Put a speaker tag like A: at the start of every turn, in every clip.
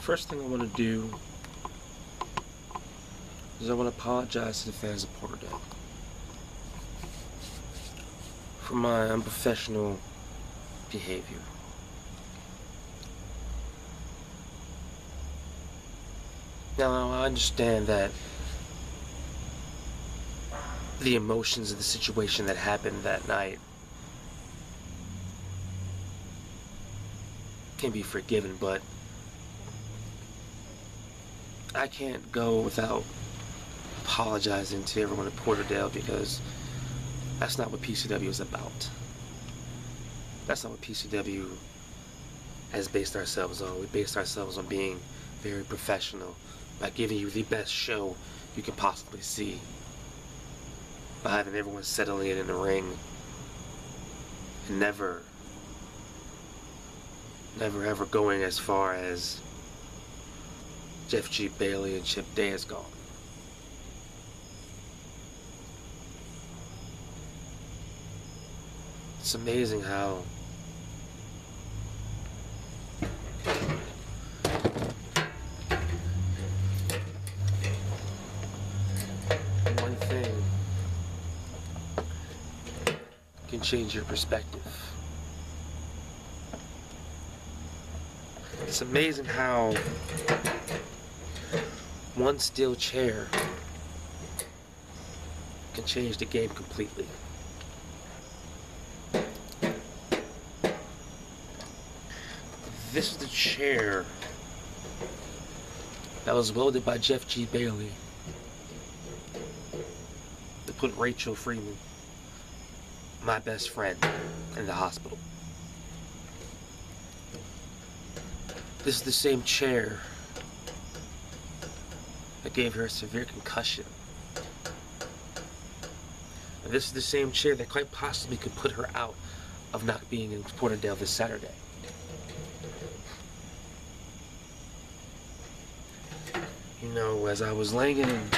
A: First thing I want to do is I want to apologize to the fans of Porterdale for my unprofessional behavior. Now, I understand that the emotions of the situation that happened that night can be forgiven, but I can't go without apologizing to everyone at Porterdale, because that's not what PCW is about. That's not what PCW has based ourselves on. We based ourselves on being very professional, by giving you the best show you could possibly see, by having everyone settling in the ring, and never ever going as far as Jeff G. Bailey and Chip Day has gone. It's amazing how one thing can change your perspective. It's amazing how one steel chair can change the game completely. This is the chair that was welded by Jeff G. Bailey to put Rachel Freeman, my best friend, in the hospital. This is the same chair that gave her a severe concussion. And this is the same chair that quite possibly could put her out of not being in Porterdale this Saturday. You know, as I was laying in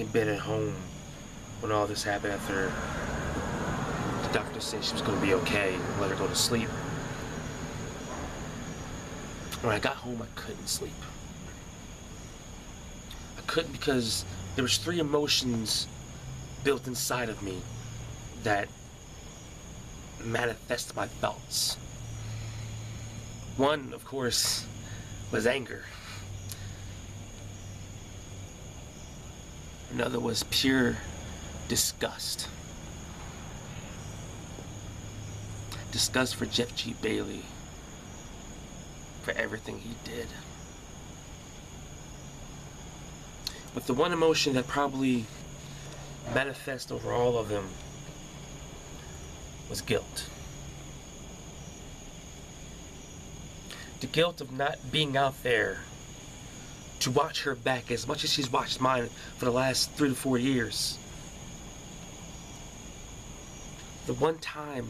A: bed at home when all this happened, after the doctor said she was going to be okay and let her go to sleep. When I got home, I couldn't sleep. I couldn't, because there was 3 emotions built inside of me that manifest my thoughts. One, of course, was anger. Another was pure disgust. Disgust for Jeff G. Bailey, for everything he did. But the one emotion that probably manifests over all of them was guilt. The guilt of not being out there to watch her back as much as she's watched mine for the last 3 to 4 years. The one time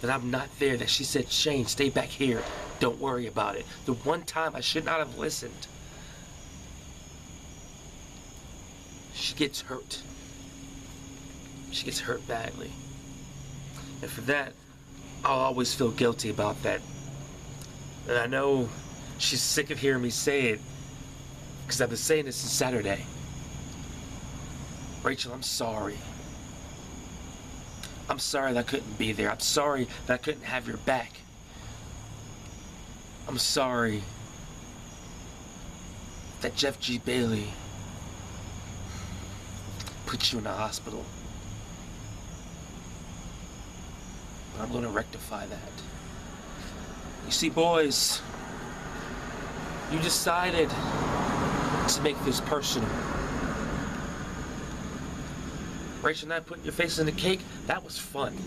A: that I'm not there, that she said, "Shane, stay back here, don't worry about it." The one time I should not have listened. She gets hurt. She gets hurt badly. And for that, I'll always feel guilty about that. And I know she's sick of hearing me say it, because I've been saying this since Saturday. Rachel, I'm sorry. I'm sorry that I couldn't be there. I'm sorry that I couldn't have your back. I'm sorry that Jeff G. Bailey put you in the hospital. But I'm going to rectify that. You see, boys, you decided to make this personal. Rachel and I putting your faces in the cake, that was fun.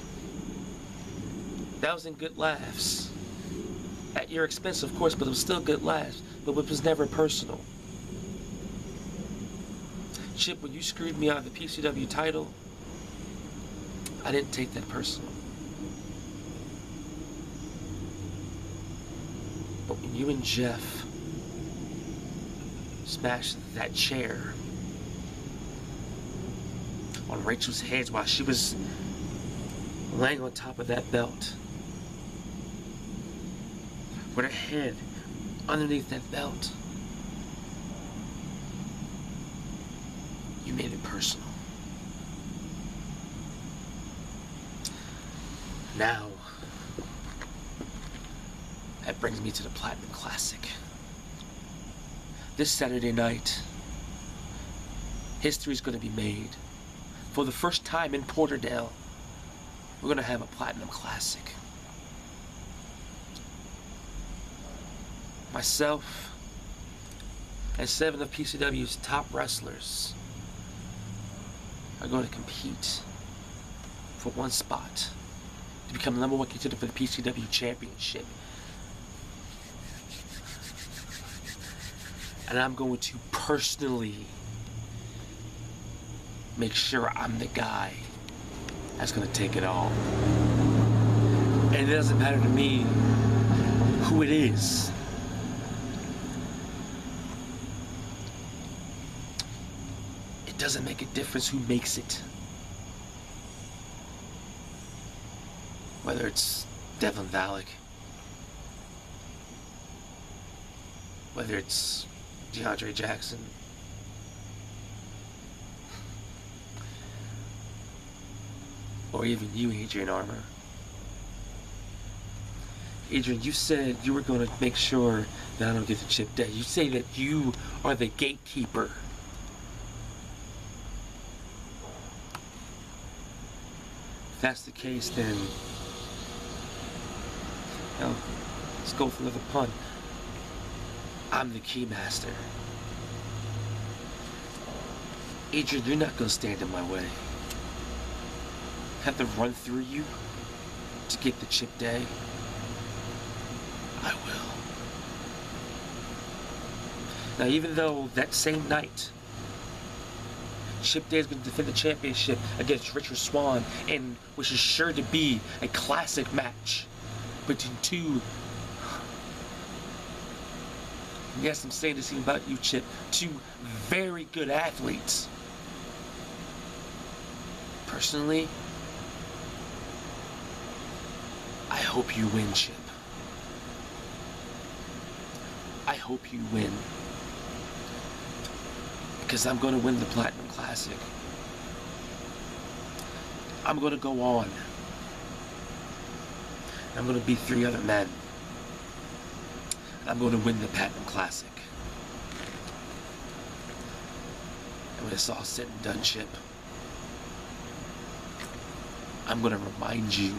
A: That was in good laughs. At your expense, of course, but it was still good laughs. But it was never personal. Chip, when you screwed me out of the PCW title, I didn't take that personal. But when you and Jeff smashed that chair on Rachel's head while she was laying on top of that belt, with a head underneath that belt. You made it personal. Now, that brings me to the Platinum Classic. This Saturday night, history is going to be made. For the first time in Porterdale, we're going to have a Platinum Classic. Myself and 7 of PCW's top wrestlers are going to compete for one spot to become the #1 contender for the PCW Championship. And I'm going to personally make sure I'm the guy that's going to take it all. And it doesn't matter to me who it is. It doesn't make a difference who makes it. Whether it's Devlin Valek, whether it's DeAndre Jackson, or even you, Adrian Armour. Adrian, you said you were going to make sure that I don't get the chip day. You say that you are the gatekeeper. If that's the case, then, let's go for another pun. I'm the keymaster. Adrian, you're not going to stand in my way. Have to run through you to get the chip day? I will. Now, even though that same night, Chip Day is going to defend the championship against Richard Swann, and which is sure to be a classic match between two, yes, I'm saying this even about you, Chip, two very good athletes. Personally, I hope you win, Chip. I hope you win. Because I'm going to win the Platinum Classic. I'm going to go on. I'm going to beat 3 other men. I'm going to win the Platinum Classic. And when it's all said and done, Chip, I'm going to remind you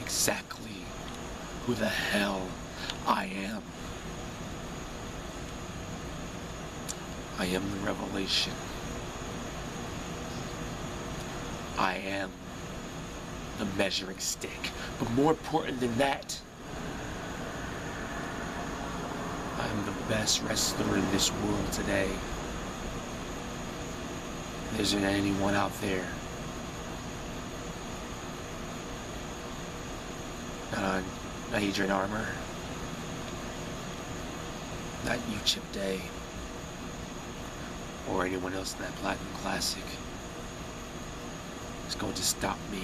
A: exactly who the hell I am. I am the revelation. I am the measuring stick. But more important than that, I am the best wrestler in this world today. There isn't anyone out there. Not Adrian Armour. Not you, Chip Day. Or anyone else in that Platinum Classic is going to stop me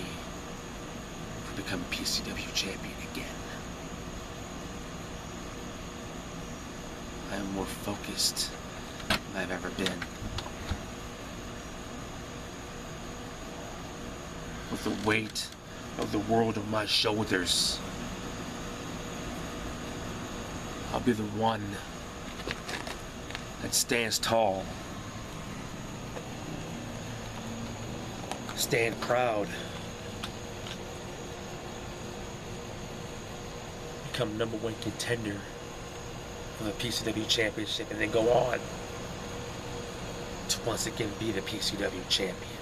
A: from becoming PCW champion again. I am more focused than I've ever been. With the weight of the world on my shoulders, I'll be the one that stands tall. Stand proud. Become #1 contender for the PCW Championship, and then go on to once again be the PCW champion.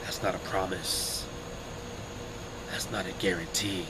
A: That's not a promise. That's not a guarantee.